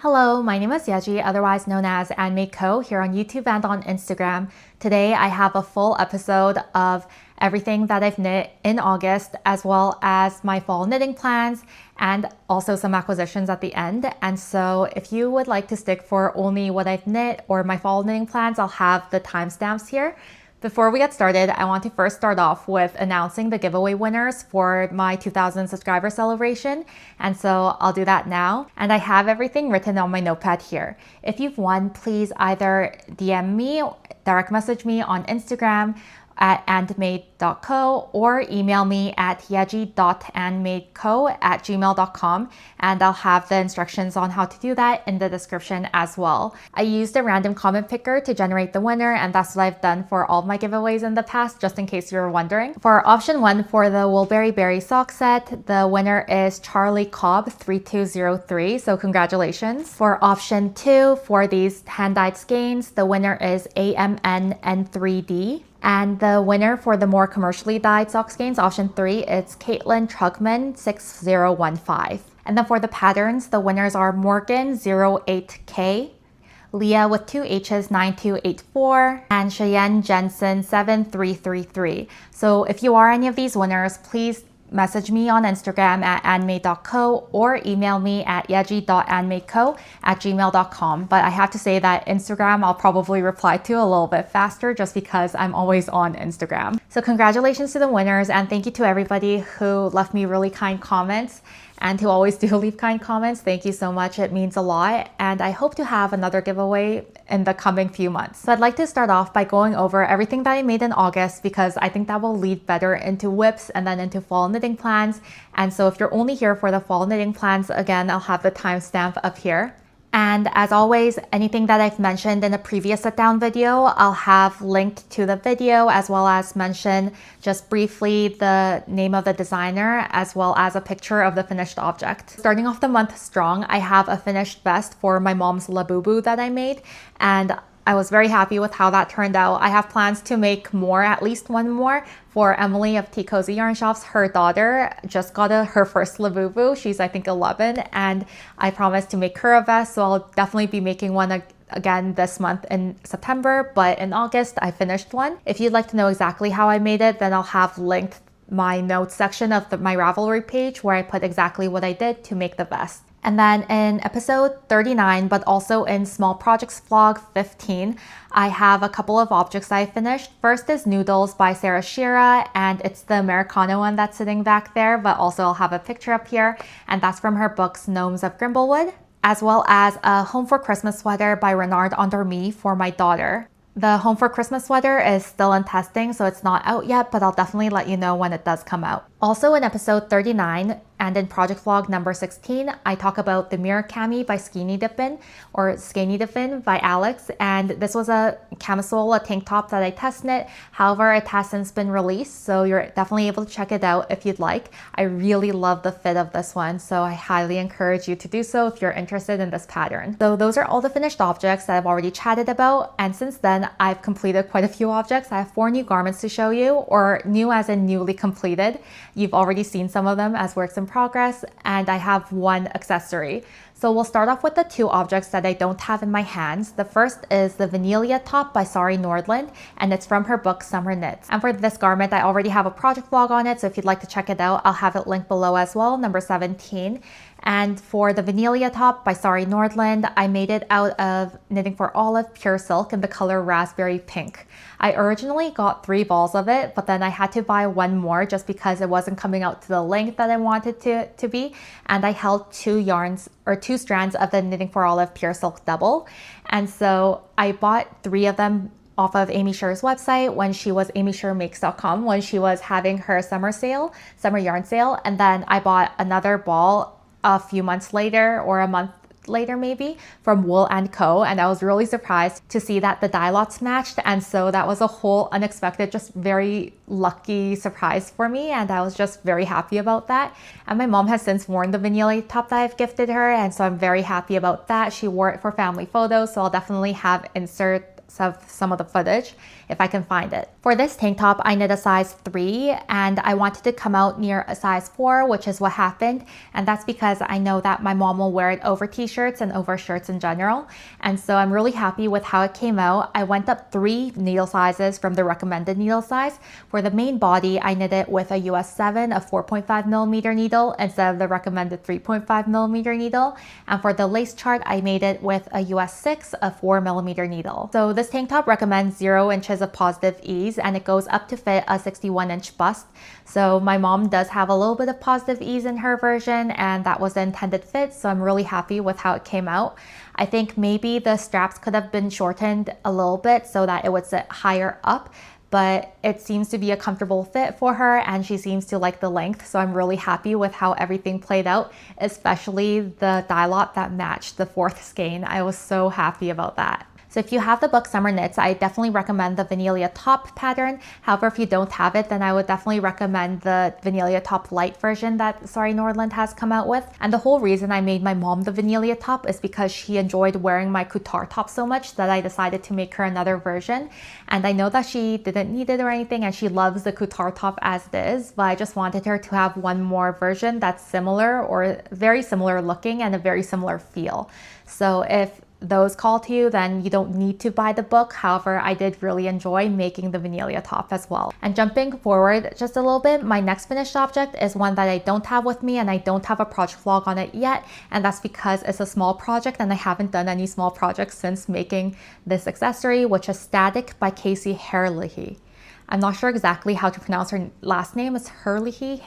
Hello, my name is Yeji, otherwise known as ANdmadeco here on YouTube and on Instagram. Today I have a full episode of everything that I've knit in August, as well as my fall knitting plans and also some acquisitions at the end. And so if you would like to stick for only what I've knit or my fall knitting plans, I'll have the timestamps here. Before we get started, I want to first start off with announcing the giveaway winners for my 2,000 subscriber celebration. And so I'll do that now. And I have everything written on my notepad here. If you've won, please either DM me, direct message me on Instagram at ANdmadeco or email me at yeji.andmadeco@gmail.com, and I'll have the instructions on how to do that in the description as well. I used a random comment picker to generate the winner, and that's what I've done for all of my giveaways in the past, just in case you were wondering. For option 1 for the Woolberry Berry sock set, the winner is Charlie Cobb 3203, so congratulations. For option 2 for these hand-dyed skeins, the winner is AMNN3D. And the winner for the more commercially dyed sock skeins, option 3, it's Caitlin Trugman 6015. And then for the patterns, the winners are Morgan 08K, Leah with 2 H's 9284, and Cheyenne Jensen 7333. So if you are any of these winners, please message me on Instagram at ANdmadeco or email me at yeji.andmadeco@gmail.com. But I have to say that Instagram I'll probably reply to a little bit faster just because I'm always on Instagram. So congratulations to the winners, and thank you to everybody who left me really kind comments and who always do leave kind comments. Thank you so much. It means a lot. And I hope to have another giveaway in the coming few months. So I'd like to start off by going over everything that I made in August, because I think that will lead better into whips and then into fall knitting plans. And so if you're only here for the fall knitting plans, again, I'll have the timestamp up here. And as always, anything that I've mentioned in a previous sit down video, I'll have linked to the video, as well as mention just briefly the name of the designer, as well as a picture of the finished object. Starting off the month strong, I have a finished vest for my mom's Labubu that I made, and I was very happy with how that turned out. I have plans to make more, at least one more, for Emily of Tea Cozy Yarn Shops. Her daughter just got her first Labubu. She's, I think, 11, and I promised to make her a vest, so I'll definitely be making one again this month in September, but in August, I finished one. If you'd like to know exactly how I made it, then I'll have linked my notes section of my Ravelry page where I put exactly what I did to make the vest. And then in episode 39, but also in Small Projects Vlog 15, I have a couple of objects I finished. First is Noodles by Sarah Shira, and it's the Americano one that's sitting back there, but also I'll have a picture up here, and that's from her books Gnomes of Grimblewood, as well as a Home for Christmas sweater by Renard Endormi for my daughter. The Home for Christmas sweater is still in testing, so it's not out yet, but I'll definitely let you know when it does come out. Also in episode 39 and in project vlog number 16, I talk about the Mirror Cami by Skinny Dippin' by Alex, and this was a camisole, a tank top that I test knit. However, it has since been released, so you're definitely able to check it out if you'd like. I really love the fit of this one, so I highly encourage you to do so if you're interested in this pattern. So those are all the finished objects that I've already chatted about, and since then I've completed quite a few objects. I have 4 new garments to show you, or new as in newly completed. You've already seen some of them as works in progress, and I have 1 accessory. So we'll start off with the 2 objects that I don't have in my hands. The first is the Venilia top by Sari Nordland, and it's from her book Summer Knits. And for this garment, I already have a project vlog on it, so if you'd like to check it out, I'll have it linked below as well, number 17. And for the Venilia top by Sari Nordland, I made it out of Knitting for Olive pure silk in the color raspberry pink. I originally got 3 balls of it, but then I had to buy 1 more just because it wasn't coming out to the length that I wanted to be. And I held 2 strands of the Knitting for Olive pure silk double. And so I bought 3 of them off of Amy Sher's website when she was amyshermakes.com, when she was having her summer yarn sale. And then I bought another ball a few months later, or a month later maybe, from Wool & Co, and I was really surprised to see that the dye lots matched, and so that was a whole unexpected, just very lucky surprise for me, and I was just very happy about that. And my mom has since worn the Venilia top that I've gifted her, and so I'm very happy about that. She wore it for family photos, so I'll definitely have insert some of the footage if I can find it. For this tank top, I knit a size 3 and I wanted to come out near a size 4, which is what happened. And that's because I know that my mom will wear it over t-shirts and over shirts in general. And so I'm really happy with how it came out. I went up 3 needle sizes from the recommended needle size. For the main body, I knit it with a US 7, a 4.5mm needle instead of the recommended 3.5mm needle. And for the lace chart, I made it with a US 6, a 4mm needle. So this tank top recommends 0 inches of positive ease and it goes up to fit a 61-inch bust. So my mom does have a little bit of positive ease in her version and that was the intended fit. So I'm really happy with how it came out. I think maybe the straps could have been shortened a little bit so that it would sit higher up, but it seems to be a comfortable fit for her and she seems to like the length. So I'm really happy with how everything played out, especially the dye lot that matched the 4th skein. I was so happy about that. So if you have the book Summer Knits, I definitely recommend the Venilia top pattern. However, if you don't have it, then I would definitely recommend the Venilia top light version that Sorry Nordland has come out with. And the whole reason I made my mom the Venilia top is because she enjoyed wearing my couture top so much that I decided to make her another version. And I know that she didn't need it or anything and she loves the couture top as it is, but I just wanted her to have one more version that's similar or very similar looking and a very similar feel. So if those call to you, then you don't need to buy the book. However, I did really enjoy making the Venilia top as well. And jumping forward just a little bit, my next finished object is one that I don't have with me and I don't have a project vlog on it yet. And that's because it's a small project and I haven't done any small projects since making this accessory, which is Static by Casey Herlihy. I'm not sure exactly how to pronounce her last name. It's Herlihy.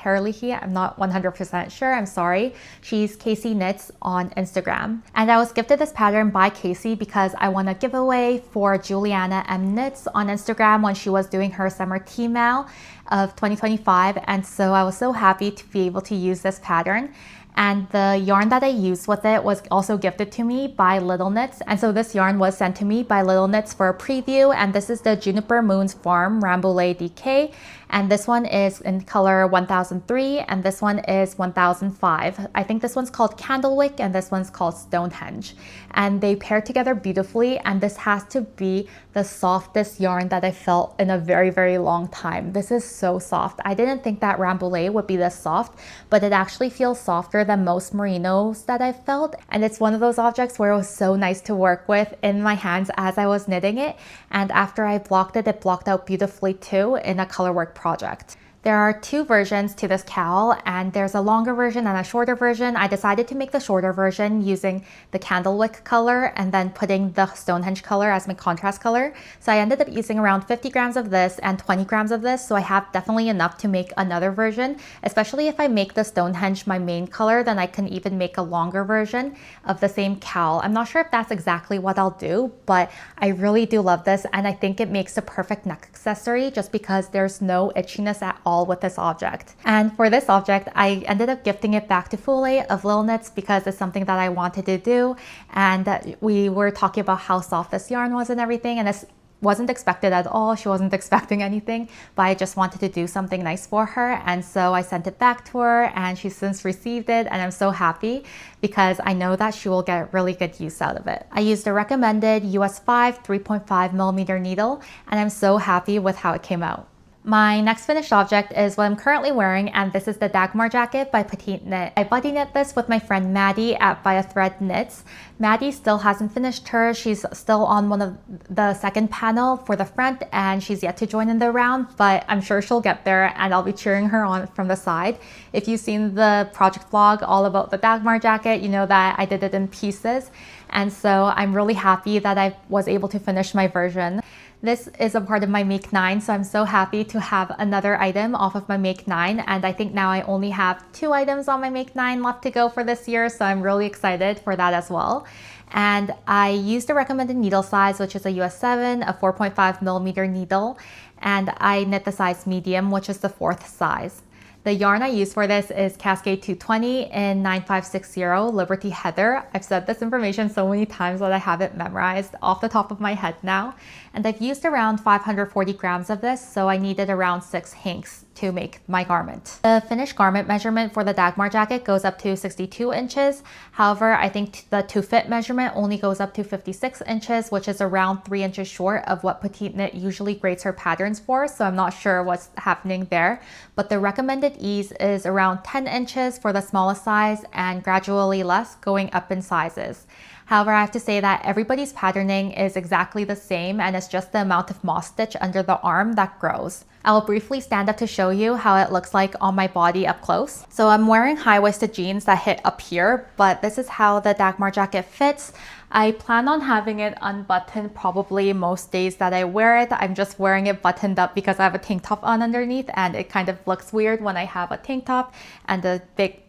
I'm not 100% sure. I'm sorry. She's Casey Knits on Instagram. And I was gifted this pattern by Casey because I won a giveaway for Juliana M Knits on Instagram when she was doing her summer tea mail of 2025. And so I was so happy to be able to use this pattern. And the yarn that I used with it was also gifted to me by Little Knits. And so this yarn was sent to me by Little Knits for a preview. And this is the Juniper Moons Farm Rambouillet DK. And this one is in color 1003 and this one is 1005. I think this one's called Candlewick and this one's called Stonehenge. And they pair together beautifully, and this has to be the softest yarn that I felt in a very, very long time. This is so soft. I didn't think that Rambouillet would be this soft, but it actually feels softer than most merinos that I've felt. And it's one of those objects where it was so nice to work with in my hands as I was knitting it. And after I blocked it, it blocked out beautifully too in a colorwork project. There are 2 versions to this cowl, and there's a longer version and a shorter version. I decided to make the shorter version using the Candlewick color and then putting the Stonehenge color as my contrast color. So I ended up using around 50 grams of this and 20 grams of this. So I have definitely enough to make another version, especially if I make the Stonehenge my main color, then I can even make a longer version of the same cowl. I'm not sure if that's exactly what I'll do, but I really do love this. And I think it makes the perfect neck accessory just because there's no itchiness at all with this object. And for this object, I ended up gifting it back to Foulée of Little Knits because it's something that I wanted to do. And we were talking about how soft this yarn was and everything. And this wasn't expected at all. She wasn't expecting anything, but I just wanted to do something nice for her. And so I sent it back to her and she's since received it. And I'm so happy because I know that she will get really good use out of it. I used the recommended US 5 3.5mm needle, and I'm so happy with how it came out. My next finished object is what I'm currently wearing, and this is the Dagmar Jacket by Petite Knit. I buddy knit this with my friend Maddie at Via Thread Knits. Maddie still hasn't finished hers. She's still on one of the second panel for the front and she's yet to join in the round, but I'm sure she'll get there and I'll be cheering her on from the side. If you've seen the project vlog all about the Dagmar Jacket, you know that I did it in pieces. And so I'm really happy that I was able to finish my version. This is a part of my Make 9, so I'm so happy to have another item off of my Make 9, and I think now I only have 2 items on my Make 9 left to go for this year, so I'm really excited for that as well. And I used the recommended needle size, which is a US 7, a 4.5mm needle, and I knit the size medium, which is the 4th size. The yarn I use for this is Cascade 220 in 9560 Liberty Heather. I've said this information so many times that I have it memorized off the top of my head now. And I've used around 540 grams of this, so I needed around 6 hanks to make my garment. The finished garment measurement for the Dagmar jacket goes up to 62 inches. However, I think the to fit measurement only goes up to 56 inches, which is around 3 inches short of what Petite Knit usually grades her patterns for, so I'm not sure what's happening there. But the recommended ease is around 10 inches for the smallest size and gradually less going up in sizes. However, I have to say that everybody's patterning is exactly the same, and it's just the amount of moss stitch under the arm that grows. I'll briefly stand up to show you how it looks like on my body up close. So I'm wearing high-waisted jeans that hit up here, but this is how the Dagmar jacket fits. I plan on having it unbuttoned probably most days that I wear it. I'm just wearing it buttoned up because I have a tank top on underneath, and it kind of looks weird when I have a tank top and a big,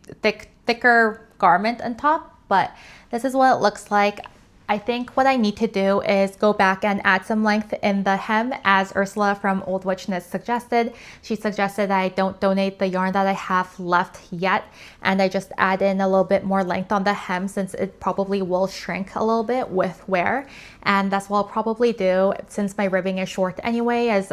thicker garment on top. But this is what it looks like. I think what I need to do is go back and add some length in the hem, as Ursula from Old Witch Knits suggested. She suggested that I don't donate the yarn that I have left yet, and I just add in a little bit more length on the hem since it probably will shrink a little bit with wear. And that's what I'll probably do since my ribbing is short anyway, is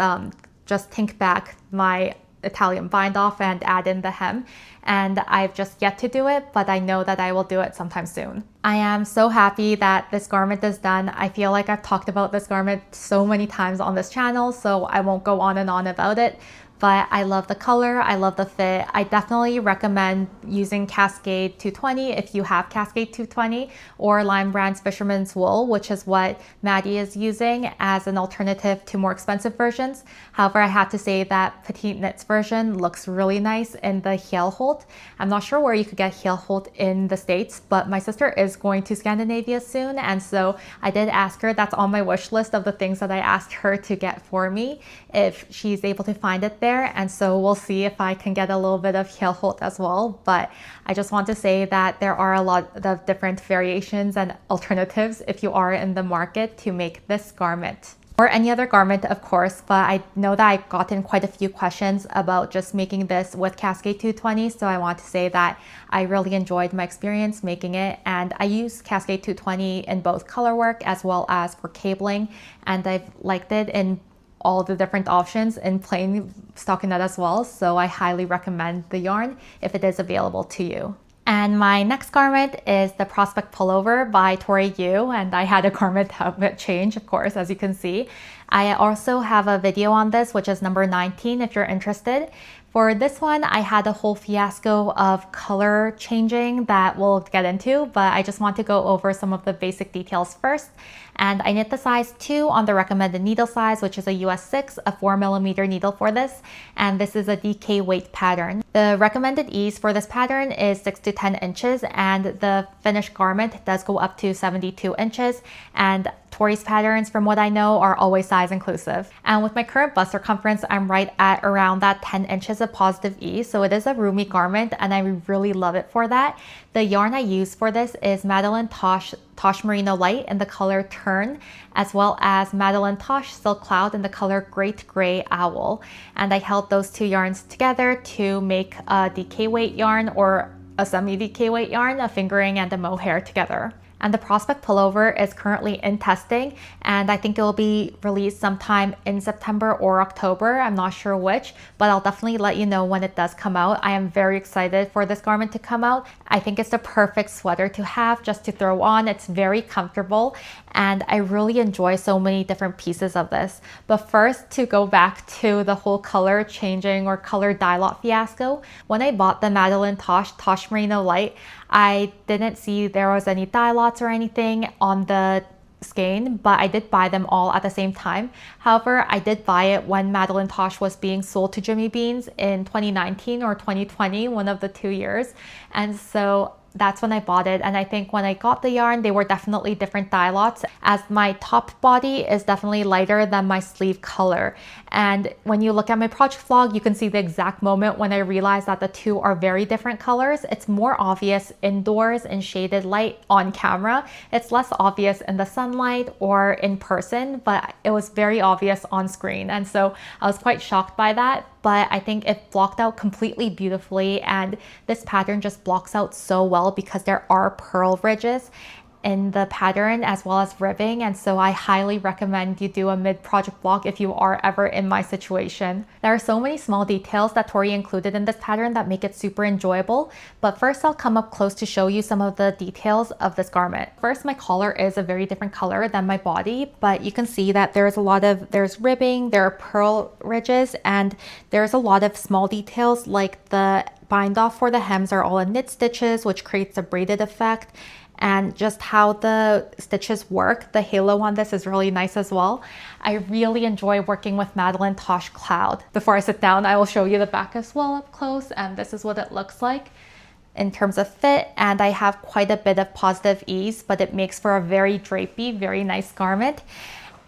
just tank back my Italian bind off and add in the hem. And I've just yet to do it, but I know that I will do it sometime soon. I am so happy that this garment is done. I feel like I've talked about this garment so many times on this channel, so I won't go on and on about it. But I love the color, I love the fit. I definitely recommend using Cascade 220 if you have Cascade 220, or Lime Brand's Fisherman's Wool, which is what Maddie is using as an alternative to more expensive versions. However, I have to say that Petite Knit's version looks really nice in the heel hold. I'm not sure where you could get heel hold in the States, but my sister is going to Scandinavia soon, and so I did ask her, that's on my wish list of the things that I asked her to get for me, if she's able to find it there. And so we'll see if I can get a little bit of heel hold as well. But I just want to say that there are a lot of different variations and alternatives if you are in the market to make this garment. Or any other garment, of course, but I know that I've gotten quite a few questions about just making this with Cascade 220, so I want to say that I really enjoyed my experience making it, and I use Cascade 220 in both color work as well as for cabling, and I've liked it in all the different options in plain stockinette as well, so I highly recommend the yarn if it is available to you. And my next garment is the Prospect Pullover by Tori Yu, and I had a garment outfit change, of course, as you can see. I also have a video on this, which is number 19 if you're interested. For this one, I had a whole fiasco of color changing that we'll get into, but I just want to go over some of the basic details first. And I knit the size 2 on the recommended needle size, which is a US 6, a 4mm needle for this, and this is a DK weight pattern. The recommended ease for this pattern is 6 to 10 inches, and the finished garment does go up to 72 inches, and Tori's patterns, from what I know, are always size inclusive. And with my current bust circumference, I'm right at around that 10 inches of positive ease, so it is a roomy garment, and I really love it for that. The yarn I use for this is Madeline Tosh Merino Light in the color Turn, as well as Madeline Tosh Silk Cloud in the color Great Gray Owl. And I held those two yarns together to make a DK weight yarn, or a semi-DK weight yarn, a fingering and a mohair together. And the Prospect Pullover is currently in testing, and I think it will be released sometime in September or October. I'm not sure which, but I'll definitely let you know when it does come out. I am very excited for this garment to come out. I think it's the perfect sweater to have just to throw on. It's very comfortable, and I really enjoy so many different pieces of this. But first, to go back to the whole color changing or color dye lot fiasco, when I bought the Madeline Tosh Merino Light, I didn't see there was any dye lots or anything on the skein, but I did buy them all at the same time. However, I did buy it when Madeline Tosh was being sold to Jimmy Beans in 2019 or 2020, one of the 2 years. And so that's when I bought it, and I think when I got the yarn, they were definitely different dye lots, as my top body is definitely lighter than my sleeve color. And when you look at my project vlog, you can see the exact moment when I realized that the two are very different colors. It's more obvious indoors in shaded light on camera. It's less obvious in the sunlight or in person, but it was very obvious on screen. And so I was quite shocked by that. but I think it blocked out completely beautifully, and this pattern just blocks out so well because there are pearl ridges in the pattern as well as ribbing, and so I highly recommend you do a mid-project block if you are ever in my situation. There are so many small details that Tori included in this pattern that make it super enjoyable, but first I'll come up close to show you some of the details of this garment. First, my collar is a very different color than my body, but you can see that there's ribbing, there are pearl ridges, and there's a lot of small details like the bind off for the hems are all in knit stitches, which creates a braided effect. And just how the stitches work, the halo on this is really nice as well. I really enjoy working with Madeline Tosh Cloud. Before I sit down, I will show you the back as well up close, and this is what it looks like in terms of fit, and I have quite a bit of positive ease, but it makes for a very drapey, very nice garment.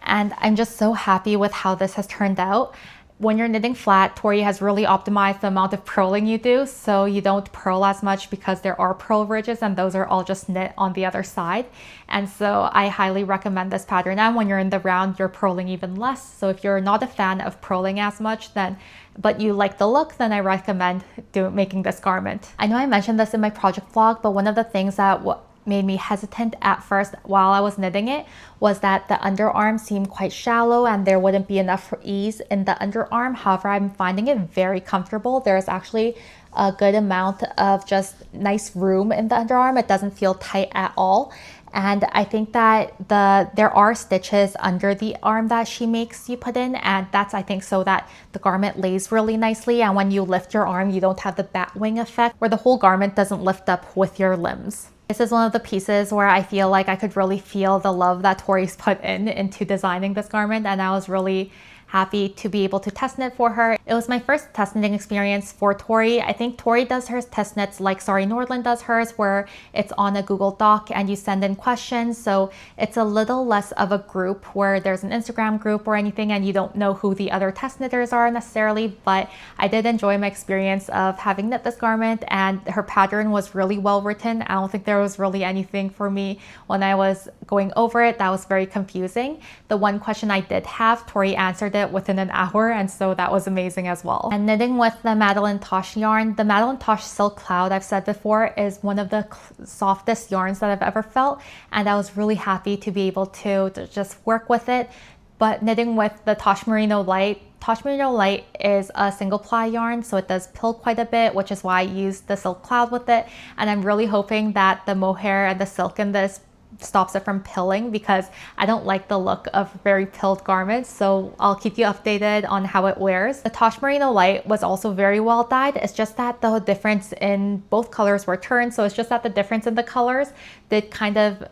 And I'm just so happy with how this has turned out. When you're knitting flat, Tori has really optimized the amount of purling you do, so you don't purl as much because there are purl ridges and those are all just knit on the other side. And so I highly recommend this pattern. And when you're in the round, you're purling even less. So if you're not a fan of purling as much, but you like the look, then I recommend making this garment. I know I mentioned this in my project vlog, but one of the things that made me hesitant at first while I was knitting it was that the underarm seemed quite shallow and there wouldn't be enough ease in the underarm. However, I'm finding it very comfortable. There's actually a good amount of just nice room in the underarm. It doesn't feel tight at all. And I think that there are stitches under the arm that she makes you put in, and that's, I think, so that the garment lays really nicely, and when you lift your arm you don't have the bat wing effect where the whole garment doesn't lift up with your limbs. This is one of the pieces where I feel like I could really feel the love that Tori's put into designing this garment, and I was really happy to be able to test knit for her. It was my first test knitting experience for Tori. I think Tori does her test knits like Sorry Nordland does hers, where it's on a Google Doc and you send in questions. So it's a little less of a group where there's an Instagram group or anything and you don't know who the other test knitters are necessarily. But I did enjoy my experience of having knit this garment, and her pattern was really well written. I don't think there was really anything for me when I was going over it that was very confusing. The one question I did have, Tori answered it within an hour, and so that was amazing as well. And knitting with the Madeline Tosh yarn, the Madeline Tosh Silk Cloud, I've said before, is one of the softest yarns that I've ever felt, and I was really happy to be able to just work with it. But knitting with the Tosh Merino Light is a single ply yarn, so it does pill quite a bit, which is why I used the Silk Cloud with it. And I'm really hoping that the mohair and the silk in this stops it from pilling, because I don't like the look of very pilled garments. So I'll keep you updated on how it wears. The Tosh Merino Light was also very well dyed. It's just that the difference in both colors were turned, so it's just that the difference in the colors did kind of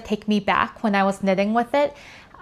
take me back when I was knitting with it.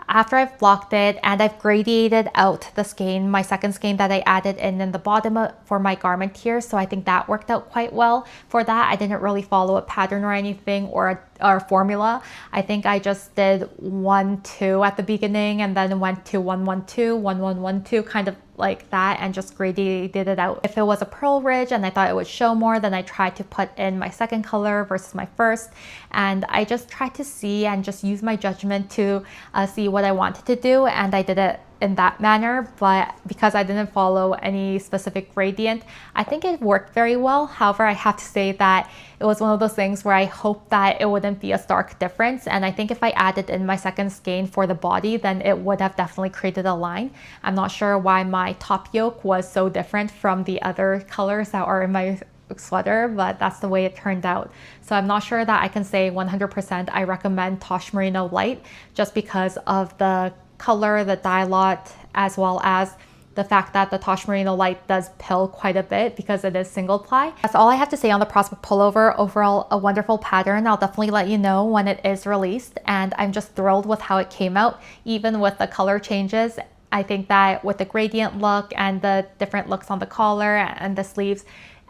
After I've blocked it and I've gradiated out the skein, my second skein that I added in the bottom for my garment here, so I think that worked out quite well. For that, I didn't really follow a pattern or anything or a formula. I think I just did 1-2 at the beginning and then went to 1-1-2, 1-1-1-2, kind of like that, and just gradiated it out. If it was a pearl ridge and I thought it would show more, then I tried to put in my second color versus my first, and I just tried to see and just use my judgment to see what I wanted to do, and I did it in that manner. But because I didn't follow any specific gradient, I think it worked very well. However, I have to say that it was one of those things where I hoped that it wouldn't be a stark difference, and I think if I added in my second skein for the body, then it would have definitely created a line. I'm not sure why my top yoke was so different from the other colors that are in my sweater, but that's the way it turned out. So I'm not sure that I can say 100% I recommend Tosh Merino Light, just because of the color, the dye lot, as well as the fact that the Tosh Merino Light does pill quite a bit because it is single ply. That's all I have to say on the Prospect Pullover. Overall, a wonderful pattern. I'll definitely let you know when it is released, and I'm just thrilled with how it came out, even with the color changes. I think that with the gradient look and the different looks on the collar and the sleeves,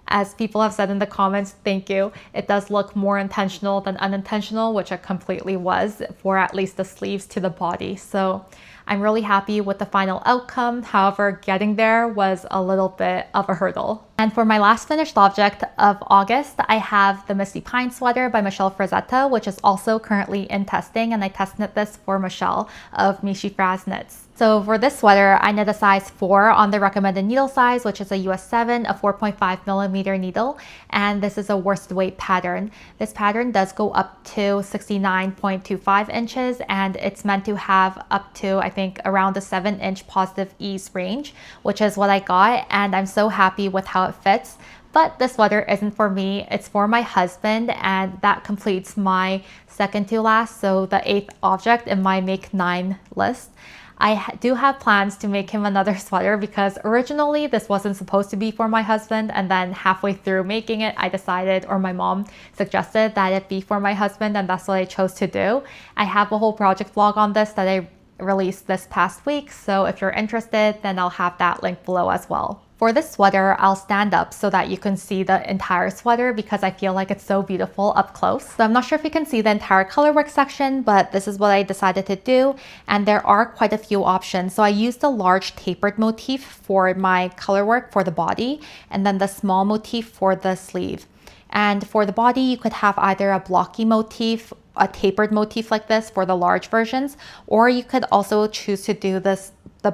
as people have said in the comments, thank you, it does look more intentional than unintentional, which it completely was for at least the sleeves to the body. So I'm really happy with the final outcome. However, getting there was a little bit of a hurdle. And for my last finished object of August, I have the Misty Pine Sweater by Michelle Frazetta, which is also currently in testing, and I test knit this for Michelle of Mishi Fraz Knits. So for this sweater, I knit a size 4 on the recommended needle size, which is a US 7, a 4.5 millimeter needle, and this is a worsted weight pattern. This pattern does go up to 69.25 inches, and it's meant to have up to, I think, around the 7-inch positive ease range, which is what I got, and I'm so happy with how it fits. But this sweater isn't for me, it's for my husband, and that completes my second to last, so the 8th object in my make 9 list. I do have plans to make him another sweater because originally this wasn't supposed to be for my husband, and then halfway through making it I decided, or my mom suggested, that it be for my husband, and that's what I chose to do. I have a whole project vlog on this that I released this past week, so if you're interested then I'll have that link below as well. For this sweater, I'll stand up so that you can see the entire sweater because I feel like it's so beautiful up close. So I'm not sure if you can see the entire colorwork section, but this is what I decided to do. And there are quite a few options. So I used a large tapered motif for my colorwork for the body, and then the small motif for the sleeve. And for the body, you could have either a blocky motif, a tapered motif like this for the large versions, or you could also choose to do the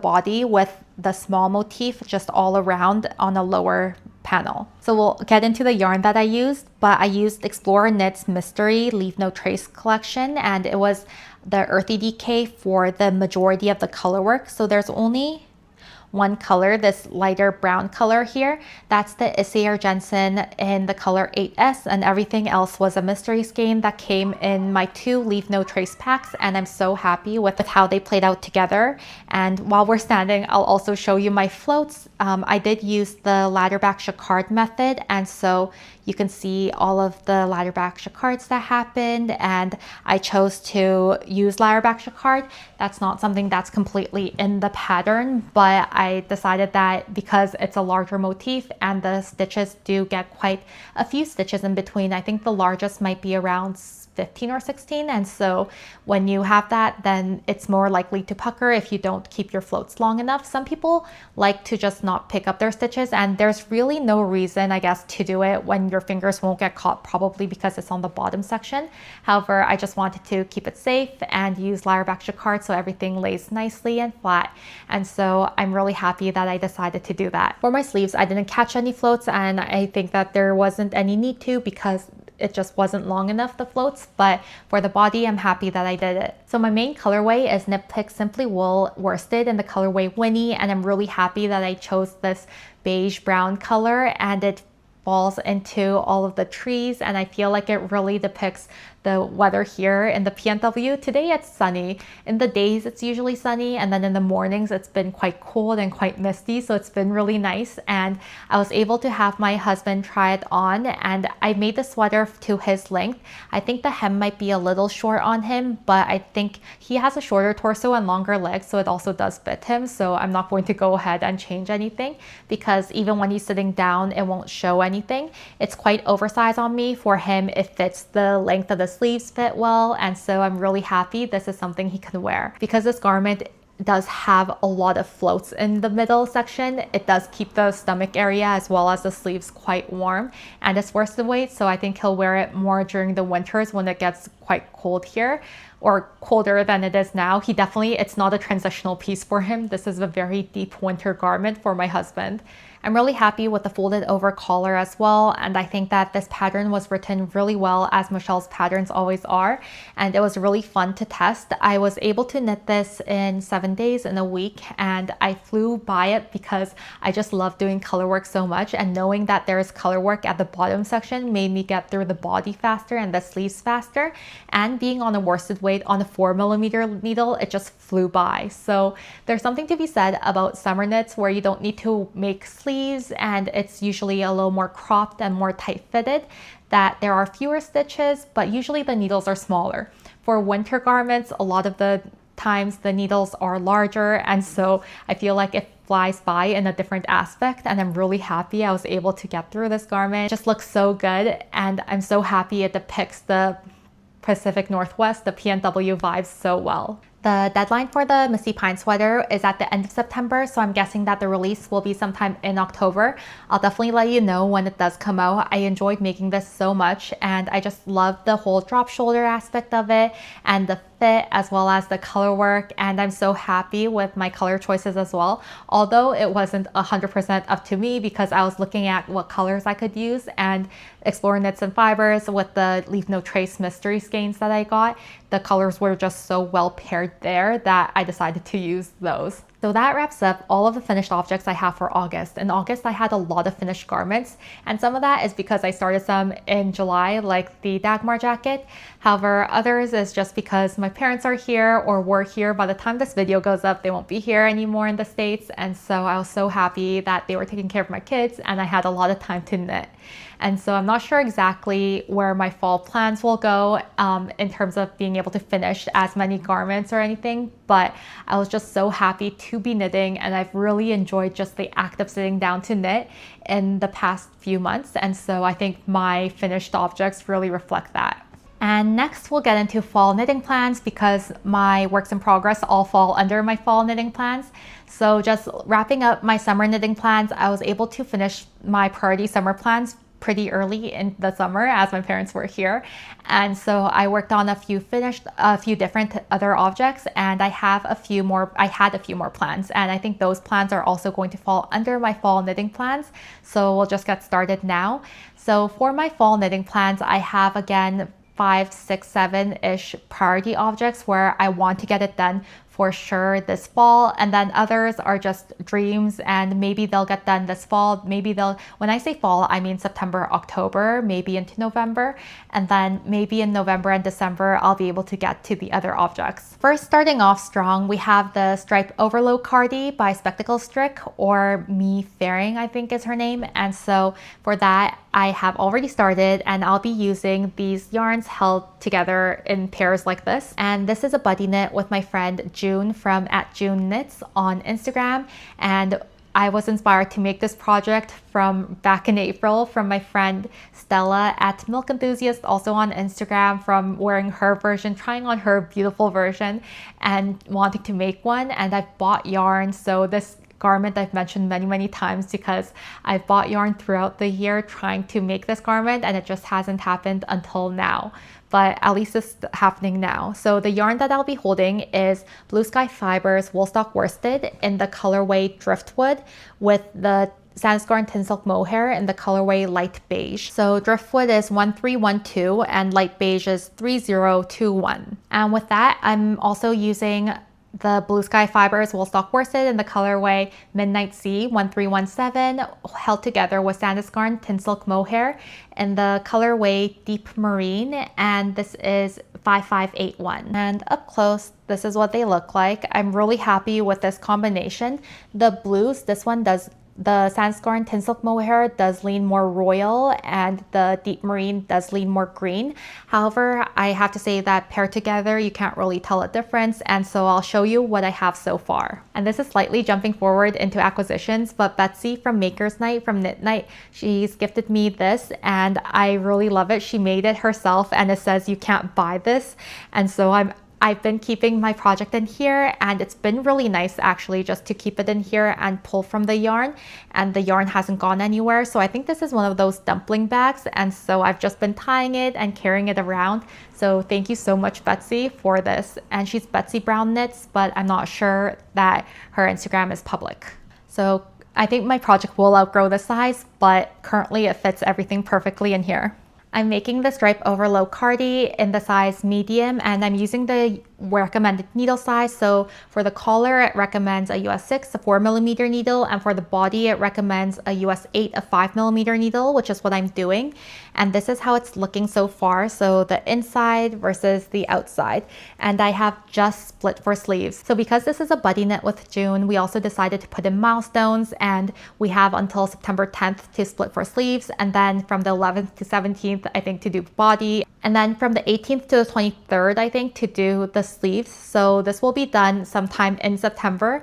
body with the small motif just all around on a lower panel. So we'll get into the yarn that I used, but I used Explorer Knits Mystery Leave No Trace collection, and it was the Earthy DK for the majority of the colorwork. So there's only one color, this lighter brown color here. That's the Isaiah Jensen in the color 8S, and everything else was a mystery skein that came in my 2 Leave No Trace packs, and I'm so happy with how they played out together. And while we're standing, I'll also show you my floats. I did use the ladderback jacquard method, and so you can see all of the ladderback jacquards that happened, and I chose to use ladderback jacquard. That's not something that's completely in the pattern, but I decided that because it's a larger motif and the stitches do get quite a few stitches in between. I think the largest might be around 15 or 16, and so when you have that, then it's more likely to pucker if you don't keep your floats long enough. Some people like to just not pick up their stitches, and there's really no reason, I guess, to do it when your fingers won't get caught, probably because it's on the bottom section. However, I just wanted to keep it safe and use ladderback jacquard so everything lays nicely and flat, and so I'm really happy that I decided to do that. For my sleeves, I didn't catch any floats, and I think that there wasn't any need to because it just wasn't long enough, the floats, but for the body, I'm happy that I did it. So my main colorway is Knit Pick Simply Wool Worsted in the colorway Winnie, and I'm really happy that I chose this beige brown color, and it falls into all of the trees, and I feel like it really depicts the weather here in the PNW. Today it's sunny. In the days it's usually sunny, and then in the mornings it's been quite cold and quite misty, so it's been really nice. And I was able to have my husband try it on, and I made the sweater to his length. I think the hem might be a little short on him, but I think he has a shorter torso and longer legs, so it also does fit him. So I'm not going to go ahead and change anything because even when he's sitting down, it won't show anything. It's quite oversized on me. For him, it fits the length of the sleeves fit well, and so I'm really happy this is something he can wear. Because this garment does have a lot of floats in the middle section, it does keep the stomach area as well as the sleeves quite warm, and it's worsted weight, so I think he'll wear it more during the winters when it gets quite cold here, or colder than it is now. It's not a transitional piece for him. This is a very deep winter garment for my husband. I'm really happy with the folded over collar as well, and I think that this pattern was written really well, as Michelle's patterns always are, and it was really fun to test. I was able to knit this in 7 days in a week, and I flew by it because I just love doing color work so much, and knowing that there is color work at the bottom section made me get through the body faster and the sleeves faster, and being on a worsted weight on a 4mm needle, it just flew by. So there's something to be said about summer knits where you don't need to make sleeves, and it's usually a little more cropped and more tight fitted, that there are fewer stitches, but usually the needles are smaller. For winter garments, a lot of the times the needles are larger, and so I feel like it flies by in a different aspect, and I'm really happy I was able to get through this garment. It just looks so good, and I'm so happy it depicts the Pacific Northwest, the PNW vibes so well. The deadline for the Misty Pine sweater is at the end of September, so I'm guessing that the release will be sometime in October. I'll definitely let you know when it does come out. I enjoyed making this so much, and I just love the whole drop shoulder aspect of it and the fit as well as the color work, and I'm so happy with my color choices as well. Although it wasn't 100% up to me because I was looking at what colors I could use and exploring knits and fibers with the Leave No Trace mystery skeins that I got. The colors were just so well paired there that I decided to use those. So that wraps up all of the finished objects I have for August. In August, I had a lot of finished garments, and some of that is because I started some in July, like the Dagmar Jacket. However, others is just because my parents are here or were here. By the time this video goes up, they won't be here anymore in the States, and so I was so happy that they were taking care of my kids and I had a lot of time to knit. And so I'm not sure exactly where my fall plans will go in terms of being able to finish as many garments or anything, but I was just so happy to be knitting, and I've really enjoyed just the act of sitting down to knit in the past few months. And so I think my finished objects really reflect that. And next we'll get into fall knitting plans because my works in progress all fall under my fall knitting plans. So just wrapping up my summer knitting plans, I was able to finish my priority summer plans pretty early in the summer as my parents were here, and so I worked on a few different other objects, and I had a few more plans, and I think those plans are also going to fall under my fall knitting plans. So we'll just get started now. So for my fall knitting plans, I have again 5, 6, 7-ish priority objects where I want to get it done for sure this fall, and then others are just dreams and maybe they'll get done this fall. Maybe when I say fall, I mean September, October, maybe into November, and then maybe in November and December I'll be able to get to the other objects. First, starting off strong, we have the Stripe Overload Cardi by Spectacle Strick, or Me Fairing I think is her name. And so for that I have already started, and I'll be using these yarns held together in pairs like this. And this is a buddy knit with my friend June from @JuneKnits on Instagram, and I was inspired to make this project from back in April from my friend Stella @MilkEnthusiast, also on Instagram, from wearing her version, trying on her beautiful version and wanting to make one. And I've bought yarn, so this garment I've mentioned many times because I've bought yarn throughout the year trying to make this garment, and it just hasn't happened until now, but at least it's happening now. So the yarn that I'll be holding is Blue Sky Fibers Woolstock Worsted in the colorway Driftwood with the Sandyscore Tin Silk Mohair in the colorway Light Beige. So Driftwood is 1312 and Light Beige is 3021. And with that, I'm also using the Blue Sky Fibers Woolstock Worsted in the colorway Midnight Sea 1317, held together with Sandyscore Tin Silk Mohair in the colorway Deep Marine, and this is 5581. And up close, this is what they look like. I'm really happy with this combination. The blues, this one does, the Sandyscore Tin Silk Mohair does lean more royal, and the Deep Marine does lean more green. However, I have to say that paired together, you can't really tell a difference, and so I'll show you what I have so far. And this is slightly jumping forward into acquisitions, but Betsy from Maker's Night, from Knit Night, she's gifted me this, and I really love it. She made it herself, and it says you can't buy this, and so I've been keeping my project in here, and it's been really nice actually just to keep it in here and pull from the yarn, and the yarn hasn't gone anywhere. So I think this is one of those dumpling bags, and so I've just been tying it and carrying it around. So thank you so much, Betsy, for this. And she's Betsy Brown Knits, but I'm not sure that her Instagram is public. So I think my project will outgrow this size, but currently it fits everything perfectly in here. I'm making the Stripe Overload Cardi in the size medium, and I'm using the recommended needle size. So for the collar, it recommends a US 6, a 4mm needle, and for the body, it recommends a US 8, a 5mm needle, which is what I'm doing. And this is how it's looking so far. So the inside versus the outside. And I have just split for sleeves. So because this is a buddy knit with June, we also decided to put in milestones, and we have until September 10th to split for sleeves, and then from the 11th to 17th, I think, to do body, and then from the 18th to the 23rd, I think, to do the sleeves. So this will be done sometime in September,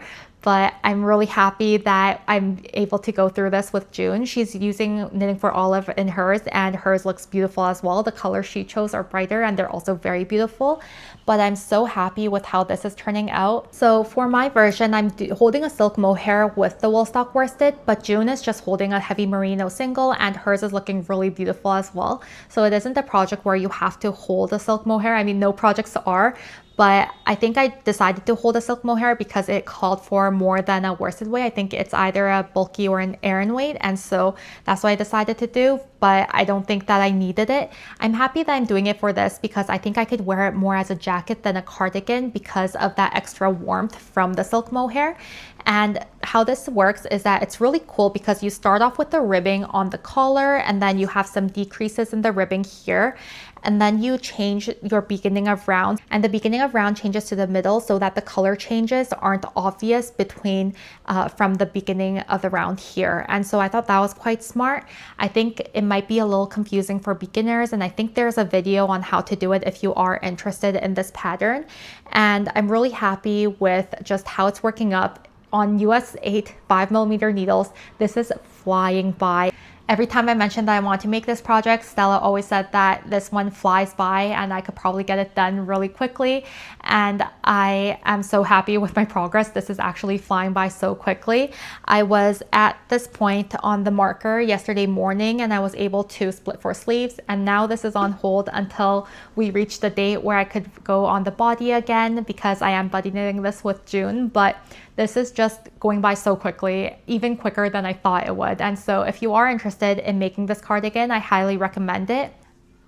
but I'm really happy that I'm able to go through this with June. She's using Knitting for Olive in hers, and hers looks beautiful as well. The colors she chose are brighter and they're also very beautiful, but I'm so happy with how this is turning out. So for my version, I'm holding a silk mohair with the woolstock worsted, but June is just holding a heavy merino single, and hers is looking really beautiful as well. So it isn't a project where you have to hold a silk mohair. I mean, no projects are, but I think I decided to hold a silk mohair because it called for more than a worsted weight. I think it's either a bulky or an Aran weight, and so that's what I decided to do, but I don't think that I needed it. I'm happy that I'm doing it for this because I think I could wear it more as a jacket than a cardigan because of that extra warmth from the silk mohair. And how this works is that it's really cool because you start off with the ribbing on the collar, and then you have some decreases in the ribbing here, and then you change your beginning of round, and the beginning of round changes to the middle so that the color changes aren't obvious between from the beginning of the round here. And so I thought that was quite smart. I think it might be a little confusing for beginners, and I think there's a video on how to do it if you are interested in this pattern. And I'm really happy with just how it's working up on US 8 5mm needles. This is flying by. Every time I mentioned that I want to make this project, Stella always said that this one flies by and I could probably get it done really quickly. And I am so happy with my progress. This is actually flying by so quickly. I was at this point on the marker yesterday morning and I was able to split 4 sleeves. And now this is on hold until we reach the date where I could go on the body again, because I am buddy knitting this with June. But this is just going by so quickly, even quicker than I thought it would. And so if you are interested in making this cardigan, I highly recommend it.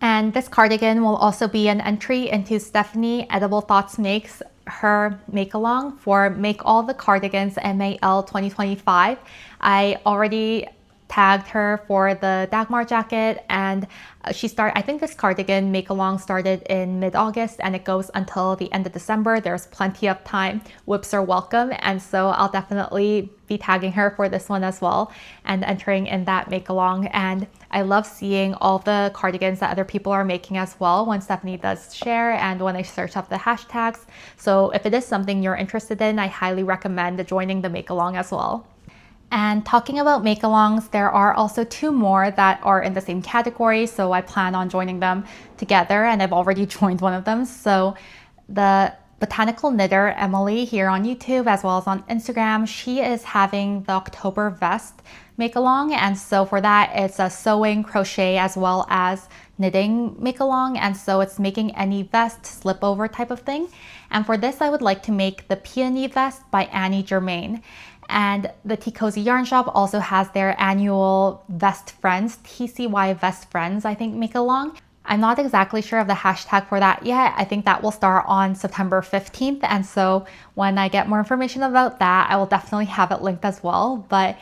And this cardigan will also be an entry into Stephanie Edible Thoughts Makes her make along for Make All the Cardigans MAL 2025. I already tagged her for the Dagmar Jacket, and I think this cardigan make along started in mid-August and it goes until the end of December. There's plenty of time. Whips are welcome, and so I'll definitely be tagging her for this one as well and entering in that make along. And I love seeing all the cardigans that other people are making as well when Stephanie does share and when I search up the hashtags. So if it is something you're interested in, I highly recommend joining the make along as well. And talking about make-alongs, there are also 2 more that are in the same category, so I plan on joining them together, and I've already joined one of them. So the Botanical Knitter Emily here on YouTube as well as on Instagram, she is having the October Vest make-along, and so for that it's a sewing, crochet as well as knitting make-along, and so it's making any vest slip over type of thing. And for this I would like to make the Peony Vest by Annie Germain. And the Tea Cozy Yarn Shop also has their annual Vest Friends, TCY Vest Friends, I think, make along. I'm not exactly sure of the hashtag for that yet. I think that will start on September 15th. And so when I get more information about that, I will definitely have it linked as well. But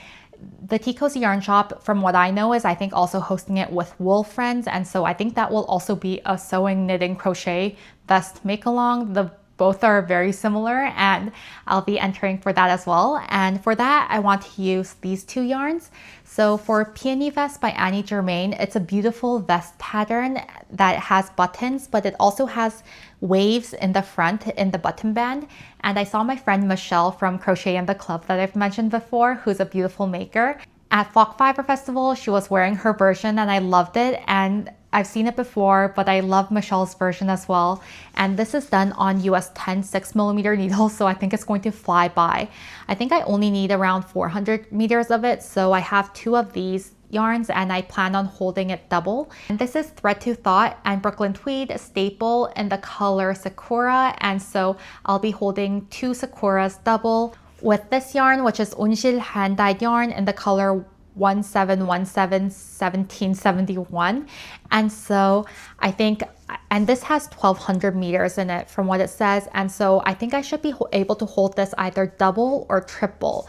the Tea Cozy Yarn Shop, from what I know, is I think also hosting it with Wool Friends. And so I think that will also be a sewing, knitting, crochet vest make along. Both are very similar, and I'll be entering for that as well. And for that, I want to use these 2 yarns. So for Peony Vest by Annie Germain, it's a beautiful vest pattern that has buttons, but it also has waves in the front in the button band. And I saw my friend Michelle from Crochet in the Club that I've mentioned before, who's a beautiful maker. At Flock Fiber Festival, she was wearing her version and I loved it. And I've seen it before, but I love Michelle's version as well. And this is done on US 10 6mm needles, so I think it's going to fly by. I think I only need around 400 meters of it, so I have 2 of these yarns and I plan on holding it double. And this is Thread to Thought and Brooklyn Tweed staple in the color Sakura, and so I'll be holding 2 Sakuras double with this yarn, which is Unshil hand-dyed yarn in the color 1771. And so I think, and this has 1200 meters in it from what it says, and so I think I should be able to hold this either double or triple.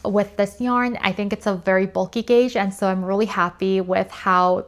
With this yarn, I think it's a very bulky gauge, and so I'm really happy with how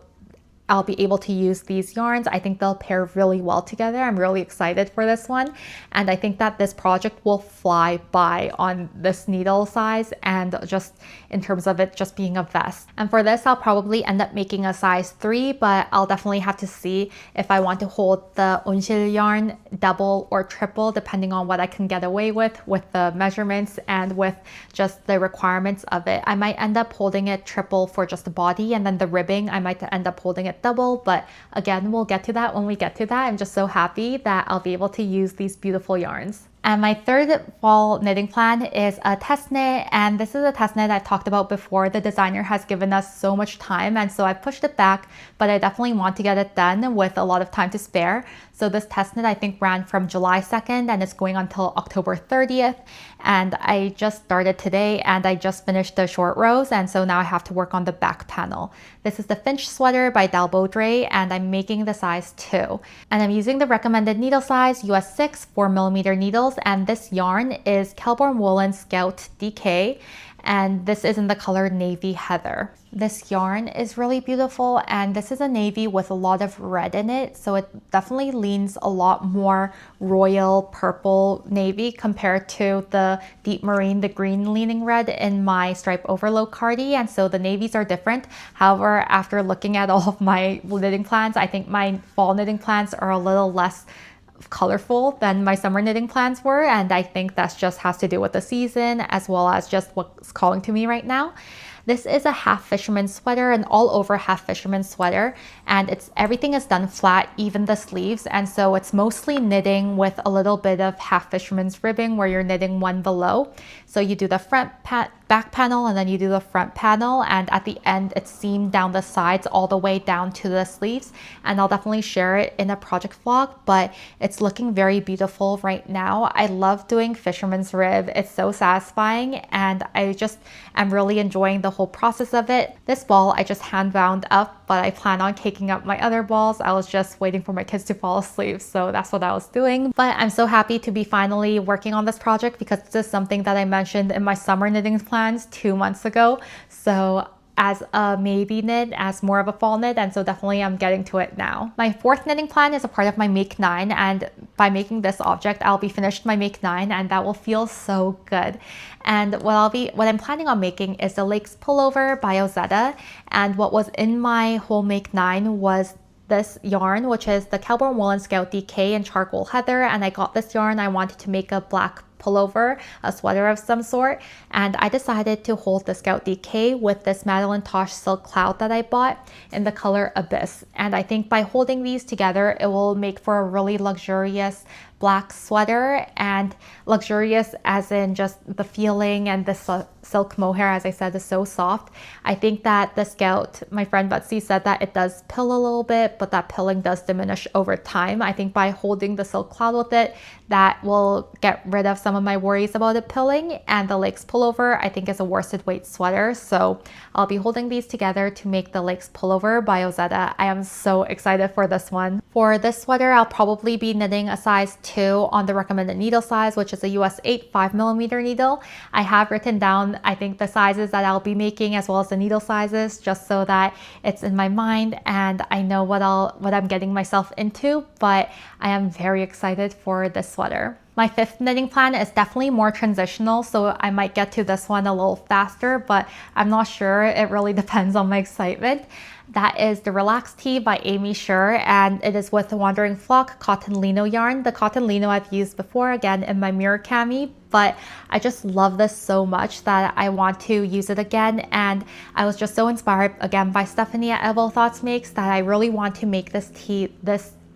I'll be able to use these yarns. I think they'll pair really well together. I'm really excited for this one. And I think that this project will fly by on this needle size and just in terms of it just being a vest. And for this, I'll probably end up making a size 3, but I'll definitely have to see if I want to hold the oSHen yarn double or triple, depending on what I can get away with the measurements and with just the requirements of it. I might end up holding it triple for just the body, and then the ribbing, I might end up holding it double, but again, we'll get to that when we get to that. I'm just so happy that I'll be able to use these beautiful yarns. And my third fall knitting plan is a test knit, and this is a test knit I've talked about before. The designer has given us so much time, and so I pushed it back, but I definitely want to get it done with a lot of time to spare. So this test knit I think ran from July 2nd and it's going until October 30th. And I just started today and I just finished the short rows, and so now I have to work on the back panel. This is the Finch Sweater by Dalbodreh, and I'm making the size 2. And I'm using the recommended needle size US 6 4mm needles, and this yarn is Kelborn Woolen Scout DK, and this is in the color Navy Heather. This yarn is really beautiful, and this is a navy with a lot of red in it, so it definitely leans a lot more royal purple navy compared to the deep marine, the green leaning red in my stripe overload Cardi, and so the navies are different. However, after looking at all of my knitting plans, I think my fall knitting plans are a little less colorful than my summer knitting plans were, and I think that just has to do with the season as well as just what's calling to me right now. This is a half fisherman sweater, an all over half fisherman sweater, and everything is done flat, even the sleeves, and so it's mostly knitting with a little bit of half fisherman's ribbing where you're knitting one below. So you do the back panel and then you do the front panel, and at the end it's seamed down the sides all the way down to the sleeves, and I'll definitely share it in a project vlog, but it's looking very beautiful right now. I love doing fisherman's rib. It's so satisfying, and I just am really enjoying the whole process of it. This ball I just hand wound up, but I plan on caking up my other balls. I was just waiting for my kids to fall asleep, so that's what I was doing. But I'm so happy to be finally working on this project because this is something that I mentioned in my summer knitting plans 2 months ago. So as a maybe knit, as more of a fall knit, and so definitely I'm getting to it now. My fourth knitting plan is a part of my Make 9, and by making this object I'll be finished my Make 9, and that will feel so good. And what I'm planning on making is the LYS Pullover by oShen, and what was in my whole Make 9 was this yarn, which is the Kelborn Woolen Scout DK in charcoal heather, and I got this yarn. I wanted to make a black pullover, a sweater of some sort, and I decided to hold the Scout DK with this Madeline Tosh silk cloud that I bought in the color Abyss. And I think by holding these together, it will make for a really luxurious black sweater, and luxurious as in just the feeling, and the silk mohair, as I said, is so soft. I think that the Scout, my friend Betsy said that it does pill a little bit, but that pilling does diminish over time. I think by holding the silk cloud with it, that will get rid of some of my worries about it pilling. And the LYS Pullover I think is a worsted weight sweater, so I'll be holding these together to make the LYS Pullover by oShen. I am so excited for this one. For this sweater, I'll probably be knitting a size 2 on the recommended needle size, which is a US 8 5mm needle. I have written down I think the sizes that I'll be making as well as the needle sizes, just so that it's in my mind and I know what I'm getting myself into, but I am very excited for this sweater. My fifth knitting plan is definitely more transitional, so I might get to this one a little faster, but I'm not sure. It really depends on my excitement. That is the Relaxed Tee by Amy Sher, and it is with the Wandering Flock cotton lino yarn. The cotton lino I've used before, again in my Mirror Cami, but I just love this so much that I want to use it again. And I was just so inspired again by Stephanie at Evo Thoughts Makes that I really want to make this tee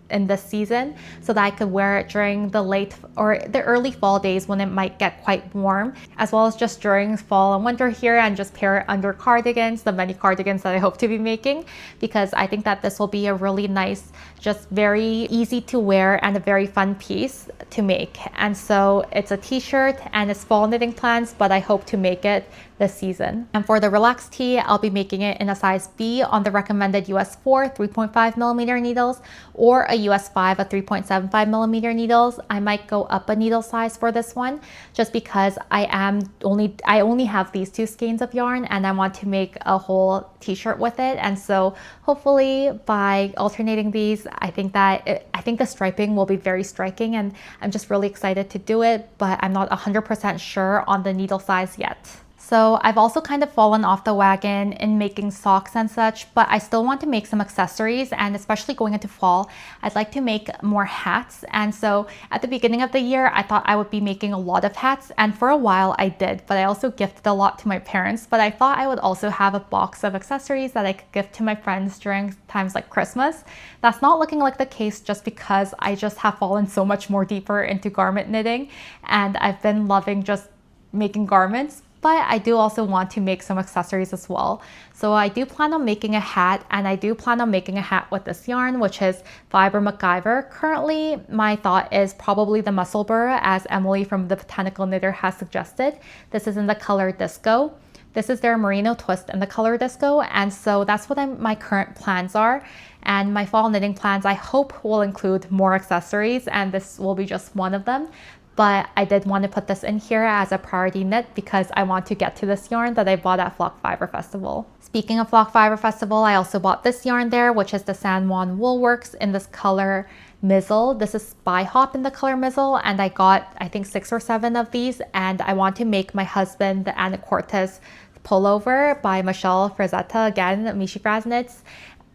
in this season so that I could wear it during the late or the early fall days when it might get quite warm, as well as just during fall and winter here, and just pair it under cardigans, the many cardigans that I hope to be making, because I think that this will be a really nice, just very easy to wear and a very fun piece to make. And so it's a t-shirt and it's fall knitting plans, but I hope to make it this season. And for the Relaxed Tee, I'll be making it in a size B on the recommended US 4 3.5mm needles, or a US 5 of 3.75 millimeter needles. I might go up a needle size for this one just because I only have these 2 skeins of yarn and I want to make a whole t-shirt with it. And so hopefully by alternating these, I think the striping will be very striking, and I'm just really excited to do it, but I'm not 100% sure on the needle size yet. So I've also kind of fallen off the wagon in making socks and such, but I still want to make some accessories, and especially going into fall, I'd like to make more hats. And so at the beginning of the year, I thought I would be making a lot of hats, and for a while I did, but I also gifted a lot to my parents. But I thought I would also have a box of accessories that I could gift to my friends during times like Christmas. That's not looking like the case just because I just have fallen so much more deeper into garment knitting, and I've been loving just making garments. But I do also want to make some accessories as well. So I do plan on making a hat, and I do plan on making a hat with this yarn, which is Fiber MacGyver. Currently, my thought is probably the Muscle Burr, as Emily from the Botanical Knitter has suggested. This is in the color Disco. This is their Merino Twist in the color Disco, and so that's what my current plans are. And my fall knitting plans, I hope, will include more accessories, and this will be just one of them. But I did want to put this in here as a priority knit because I want to get to this yarn that I bought at Flock Fiber Festival. Speaking of Flock Fiber Festival, I also bought this yarn there, which is the San Juan Woolworks in this color Mizzle. This is Spy Hop in the color Mizzle, and I got, I think, 6 or 7 of these, and I want to make my husband the Anacortes Pullover by Michelle Frazetta, again, Mishi Fraz Knits.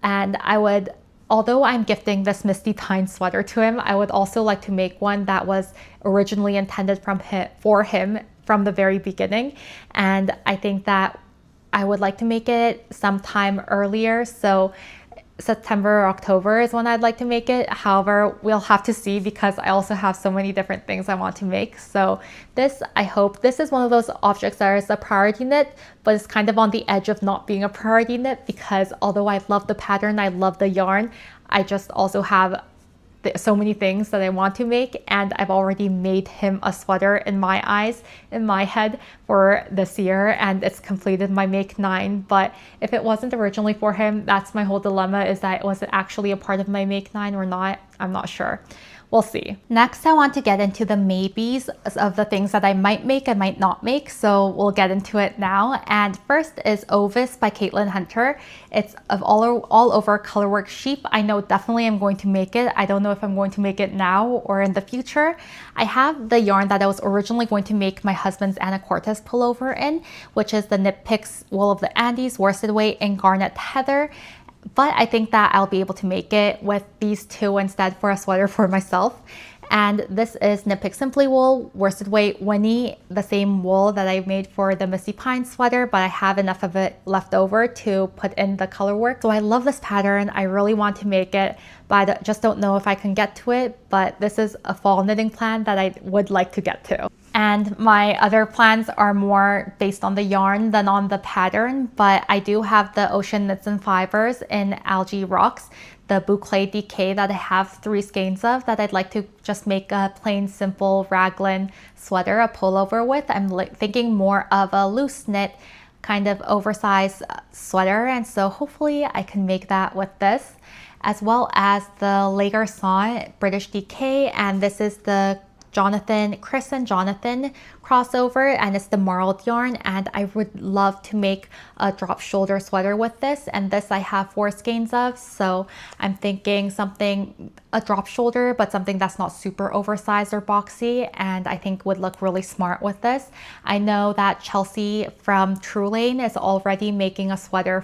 And although I'm gifting this Misty Pine sweater to him, I would also like to make one that was originally intended for him from the very beginning. And I think that I would like to make it sometime earlier. So September or October is when I'd like to make it. However, we'll have to see because I also have so many different things I want to make. So I hope this is one of those objects that is a priority knit, but it's kind of on the edge of not being a priority knit because although I love the pattern, I love the yarn, I just also have so many things that I want to make, and I've already made him a sweater in my eyes, in my head for this year, and it's completed my make 9. But if it wasn't originally for him, that's my whole dilemma, is that was it actually a part of my make 9 or not? I'm not sure. We'll see. Next, I want to get into the maybes of the things that I might make and might not make. So we'll get into it now. And first is Ovis by Caitlin Hunter. It's of all over colorwork sheep. I know definitely I'm going to make it. I don't know if I'm going to make it now or in the future. I have the yarn that I was originally going to make my husband's Anacortes Pullover in, which is the Knit Picks Wool of the Andes worsted weight in Garnet Heather. But I think that I'll be able to make it with these 2 instead for a sweater for myself. And this is Knit Pick Simply Wool, worsted weight Winnie, the same wool that I made for the Misty Pine sweater, but I have enough of it left over to put in the color work. So I love this pattern. I really want to make it, but I just don't know if I can get to it. But this is a fall knitting plan that I would like to get to. And my other plans are more based on the yarn than on the pattern, but I do have the oSHen Knits and Fibers in Algae Rocks, the Boucle DK that I have 3 skeins of that I'd like to just make a plain simple raglan sweater, a pullover with. I'm thinking more of a loose knit kind of oversized sweater, and so hopefully I can make that with this, as well as the Le Garçon British DK, and this is the Chris and Jonathan crossover, and it's the marled yarn, and I would love to make a drop shoulder sweater with this, and this I have 4 skeins of, so I'm thinking a drop shoulder, but something that's not super oversized or boxy, and I think would look really smart with this. I know that Chelsea from True Lane is already making a sweater